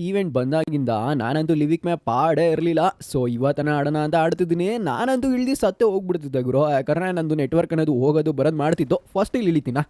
Event ಬಂದಾಗಿಂದ ನಾನಂತೂ ಲಿವಿಕ್ map ಆಡೇ ಇರಲಿಲ್ಲ. ಸೊ ಇವತ್ತನ ಆಡೋಣ ಅಂತ ಆಡ್ತಿದ್ದೀನಿ. ನಾನಂತೂ ಇಳ್ದು ಸತ್ತೆ ಹೋಗ್ಬಿಡ್ತಿದ್ದೆ ಗುರು, ಯಾಕಂದ್ರೆ ನಂದು ನೆಟ್ವರ್ಕ್ ಅನ್ನೋದು ಹೋಗೋದು ಬರೋದು ಮಾಡ್ತಿತ್ತು. ಫಸ್ಟ್ ಇಲ್ಲಿ ಇಳಿತೀನ.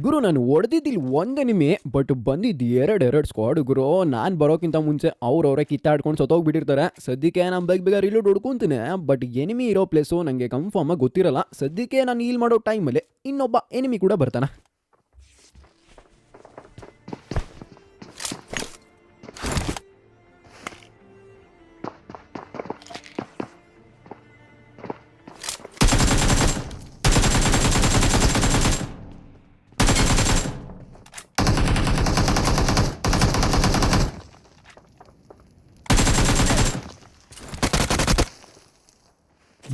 ಗುರು ನಾನು ಹೊಡೆದಿದ್ದಿಲ್ಲಿ ಒಂದು ಎನಿಮಿ, ಬಟ್ ಬಂದಿದ್ದು ಎರಡು ಸ್ಕ್ವಾಡ್ ಗುರು. ನಾನು ಬರೋಕ್ಕಿಂತ ಮುಂಚೆ ಅವ್ರವ್ರೆ ಕಿತ್ತಾಡ್ಕೊಂಡು ಸತ್ತೋಗ್ಬಿಟ್ಟಿರ್ತಾರೆ. ಸದ್ಯಕ್ಕೆ ನಾನು ಬೇಗ ರೀಲೋಡ್ ಹೊಡ್ಕೊಂತೀನಿ. ಬಟ್ ಎನಿಮಿ ಇರೋ ಪ್ಲೇಸು ನನಗೆ ಕನ್ಫರ್ಮ್ ಆಗಿ ಗೊತ್ತಿರಲ್ಲ. ಸದ್ಯಕ್ಕೆ ನಾನು ಹೀಲ್ ಮಾಡೋ ಟೈಮಲ್ಲಿ ಇನ್ನೊಬ್ಬ ಎನಿಮಿ ಕೂಡ ಬರ್ತಾನೆ.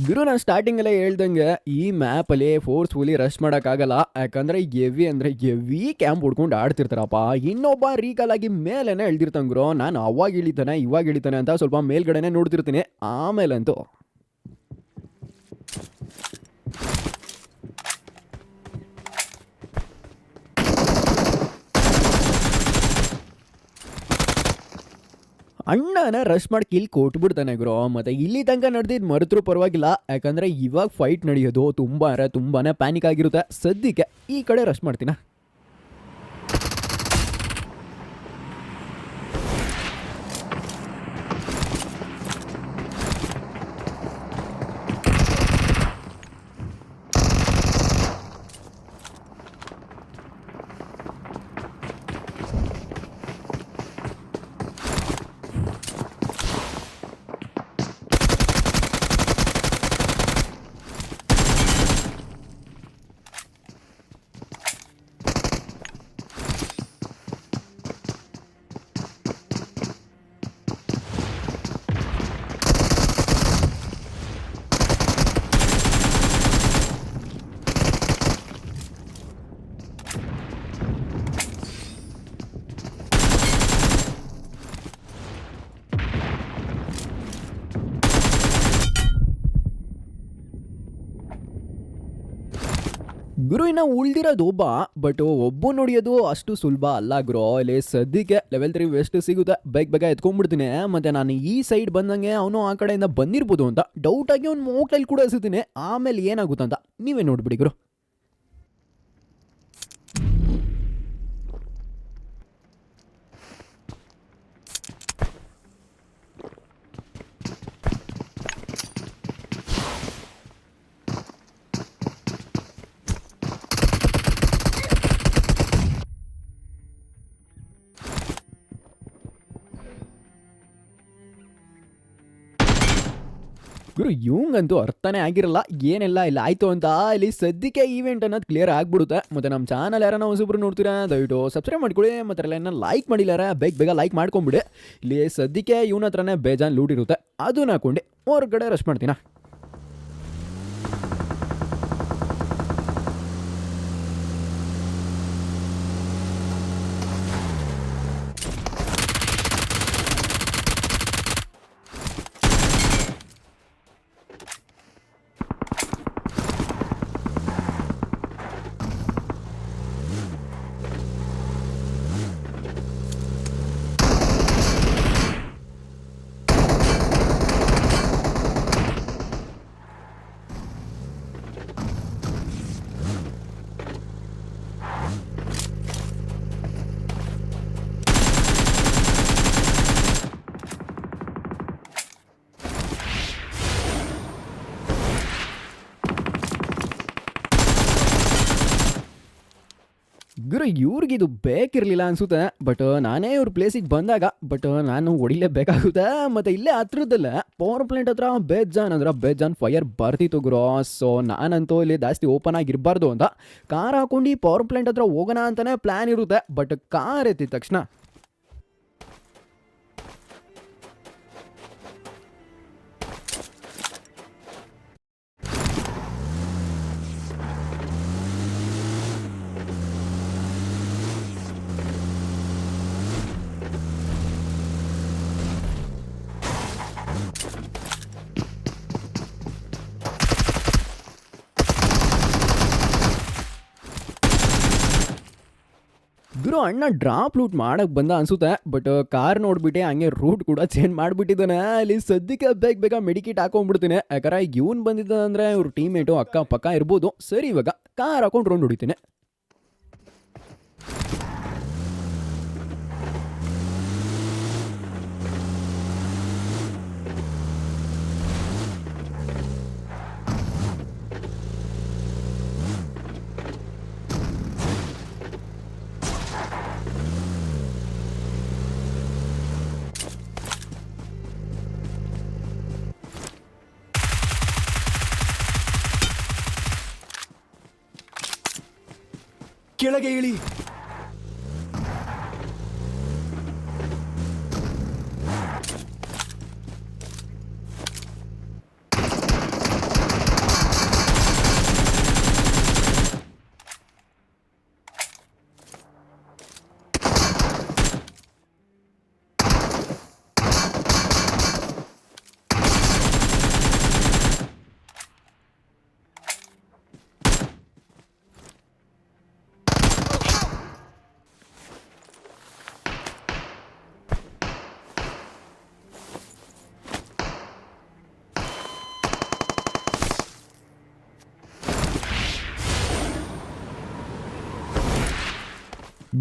ಗುರು ನಾನು ಸ್ಟಾರ್ಟಿಂಗಲ್ಲೇ ಹೇಳ್ದಂಗೆ ಈ ಮ್ಯಾಪಲ್ಲಿ ಫೋರ್ಸ್ಫುಲಿ ರಶ್ ಮಾಡೋಕ್ಕಾಗಲ್ಲ. ಯಾಕಂದರೆ ಎವಿ ಅಂದರೆ ಎವಿ ಕ್ಯಾಂಪ್ ಹೊಡ್ಕೊಂಡು ಆಡ್ತಿರ್ತಾರಪ್ಪ. ಇನ್ನೊಬ್ಬ ರೀಕಲ್ ಆಗಿ ಮೇಲೇನೆ ಎಳ್ದಿರ್ತಾನೆ ಗುರು. ನಾನು ಅವಾಗ ಇಳಿತಾನೆ ಅಂತ ಸ್ವಲ್ಪ ಮೇಲ್ಗಡೆನೆ ನೋಡ್ತಿರ್ತೀನಿ. ಆಮೇಲಂತೂ ಅಣ್ಣನ ರಶ್ ಮಾಡಿ ಕಿಲ್ ಕೊಟ್ಬಿಡ್ತಾನೆ ಗುರು. ಮತ್ತು ಇಲ್ಲಿ ತನಕ ನಡೆದಿದ್ದು ಮರೆತರೂ ಪರವಾಗಿಲ್ಲ, ಯಾಕಂದರೆ ಇವಾಗ ಫೈಟ್ ನಡೆಯೋದು ತುಂಬಾ ಪ್ಯಾನಿಕ್ ಆಗಿರುತ್ತೆ. ಸದ್ಯಕ್ಕೆ ಈ ಕಡೆ ರಶ್ ಮಾಡ್ತೀನ. ಗುರು ಇನ್ನು ಉಳ್ದಿರೋದು ಒಬ್ಬ, ಬಟ್ ಒಬ್ಬ ನೋಡಿಯೋದು ಅಷ್ಟು ಸುಲಭ ಅಲ್ಲ ಗುರು. ಇಲ್ಲಿ ಸದ್ಯಕ್ಕೆ ಲೆವೆಲ್ 3 ವೆಸ್ಟ್ ಸಿಗುತ್ತೆ. ಬೇಗ ಎತ್ಕೊಂಡ್ಬಿಡ್ತೀನಿ. ಮತ್ತು ನಾನು ಈ ಸೈಡ್ ಬಂದಂಗೆ ಅವನು ಆ ಕಡೆಯಿಂದ ಬಂದಿರ್ಬೋದು ಅಂತ ಡೌಟಾಗಿ ಅವ್ನು ಮೋಕ್ಲಲ್ಲಿ ಕೂಡ ಎಸಿತೀನಿ. ಆಮೇಲೆ ಏನಾಗುತ್ತಂತ ನೀವೇ ನೋಡ್ಬಿಡಿ ಗುರು. ಗುರು ಇವಂಗಂತೂ ಅರ್ಥನೇ ಆಗಿರಲ್ಲ ಏನೆಲ್ಲ ಇಲ್ಲ ಆಯಿತು ಅಂತ. ಇಲ್ಲಿ ಸದ್ಯಕ್ಕೆ ಈವೆಂಟ್ ಅನ್ನೋದು ಕ್ಲಿಯರ್ ಆಗಿಬಿಡುತ್ತೆ. ಮತ್ತು ನಮ್ಮ ಚಾನಲ್ ಯಾರನ್ನ ಹೊಸಬ್ರು ನೋಡ್ತೀರಾ ದಯವಿಟ್ಟು ಸಬ್ಸ್ಕ್ರೈಬ್ ಮಾಡ್ಕೊಳ್ಳಿ. ಮತ್ತು ಎಲ್ಲ ಲೈಕ್ ಮಾಡಿಲ್ಲಾರ ಬೇಗ ಲೈಕ್ ಮಾಡ್ಕೊಂಬಿಡಿ. ಇಲ್ಲಿ ಸದ್ಯಕ್ಕೆ ಇವನ ಹತ್ರನೇ ಬೇಜಾನ್ ಲೂಟ್ ಇರುತ್ತೆ, ಅದನ್ನ ಹಾಕೊಂಡು ಹೊರಗಡೆ ರಶ್ ಮಾಡ್ತೀನ. ಗುರು ಇವ್ರಿಗಿದು ಬೇಕಿರಲಿಲ್ಲ ಅನಿಸುತ್ತೆ. ಬಟ್ ನಾನೇ ಇವ್ರ ಪ್ಲೇಸಿಗೆ ಬಂದಾಗ ನಾನು ಹೊಡಿಲೇಬೇಕಾಗುತ್ತೆ. ಮತ್ತು ಇಲ್ಲೇ ಹತ್ರದಲ್ಲೇ ಪವರ್ ಪ್ಲಾಂಟ್ ಹತ್ರ ಬೇಜಾನ್ ಫೈರ್ ಬರ್ತಿತ್ತು ಗುರು. ಸೊ ನಾನಂತೂ ಇಲ್ಲಿ ಜಾಸ್ತಿ ಓಪನ್ ಆಗಿರಬಾರ್ದು ಅಂತ ಕಾರ್ ಹಾಕೊಂಡು ಪವರ್ ಪ್ಲಾಂಟ್ ಹತ್ರ ಹೋಗೋಣ ಅಂತಲೇ ಪ್ಲ್ಯಾನ್ ಇರುತ್ತೆ. ಬಟ್ ಕಾರ್ ಎತ್ತಿದ ತಕ್ಷಣ ಗುರು ಅಣ್ಣ ಡ್ರಾಪ್ ಲೂಟ್ ಮಾಡಕ್ ಬಂದ ಅನ್ಸುತ್ತೆ. ಬಟ್ ಕಾರ್ ನೋಡ್ಬಿಟ್ಟೆ ಹಂಗೆ ರೂಟ್ ಕೂಡ ಚೇಂಜ್ ಮಾಡ್ಬಿಟ್ಟಿದ್ದಾನೆ. ಅಲ್ಲಿ ಸದ್ಯಕ್ಕೆ ಬೇಗ ಮೆಡಿಕೇಟ್ ಹಾಕೊಂಡ್ಬಿಡ್ತೀನಿ. ಯಾಕಂದ್ರೆ ಇವನ್ ಬಂದಿದ್ದ ಅಂದ್ರೆ ಇವ್ರ ಟೀಮೇಟು ಅಕ್ಕ ಪಕ್ಕ ಇರ್ಬೋದು. ಸರಿ ಇವಾಗ ಕಾರ್ ಹಾಕೊಂಡು ರೌಂಡ್ ಹೊಡಿತೀನಿ. ಕೆಳಗೆ ಇಳಿ.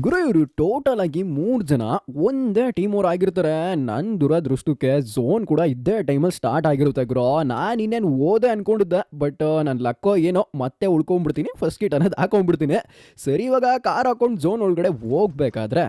ಗುರು ಇವರು ಟೋಟಲ್ ಆಗಿ 3 ಜನ ಒಂದೇ ಟೀಮ್ ಅವ್ರು ಆಗಿರ್ತಾರೆ. ನನ್ನ ದುರದೃಷ್ಟಕ್ಕೆ ಝೋನ್ ಕೂಡ ಇದ್ದೇ ಟೈಮಲ್ಲಿ ಸ್ಟಾರ್ಟ್ ಆಗಿರುತ್ತೆ ಗುರು. ನಾನು ಇನ್ನೇನು ಓದೆ ಅನ್ಕೊಂಡಿದ್ದೆ. ಬಟ್ ನನ್ನ ಲಕ್ಕೋ ಏನೋ ಮತ್ತೆ ಉಳ್ಕೊಂಡ್ಬಿಡ್ತೀನಿ. ಫಸ್ಟ್ ಕಿಟ್ ಅನ್ನೋದು ಹಾಕೊಂಡ್ಬಿಡ್ತೀನಿ. ಸರಿ ಇವಾಗ ಕಾರ್ ಹಾಕೊಂಡು ಝೋನ್ ಒಳಗಡೆ ಹೋಗ್ಬೇಕಾದ್ರೆ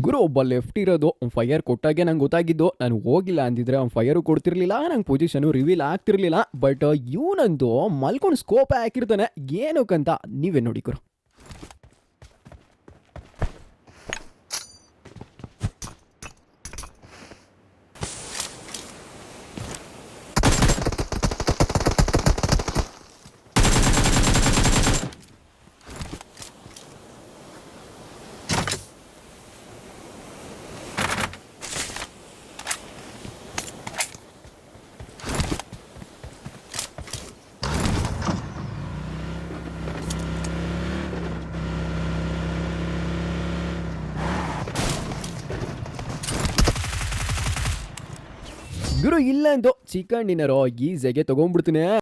ಗುರು ಒಬ್ಬ ಲೆಫ್ಟ್ ಇರೋದು ಫೈರ್ ಕೊಟ್ಟಾಗೆ ನಂಗೆ ಗೊತ್ತಾಗಿದ್ದು. ನಾನು ಹೋಗಿಲ್ಲ ಅಂದಿದ್ರೆ ಅವ್ನು ಫೈರು ಕೊಡ್ತಿರ್ಲಿಲ್ಲ, ನಂಗೆ ಪೊಸಿಷನು ರಿವೀಲ್ ಆಗ್ತಿರ್ಲಿಲ್ಲ. ಬಟ್ ಇವನಂತೂ ಮಲ್ಕೊಂಡು ಸ್ಕೋಪ್ ಹಾಕಿರ್ತಾನೆ. ಏನಕ್ಕಂತ ನೀವೇ ನೋಡಿ ಗುರು. ಗುರು ಇಲ್ಲ ಅಂತೂ ಚಿಕನ್ ಡಿನ್ನರು ಈಸಿಯಾಗೆ ತೊಗೊಂಡ್ಬಿಡ್ತೀನಿ.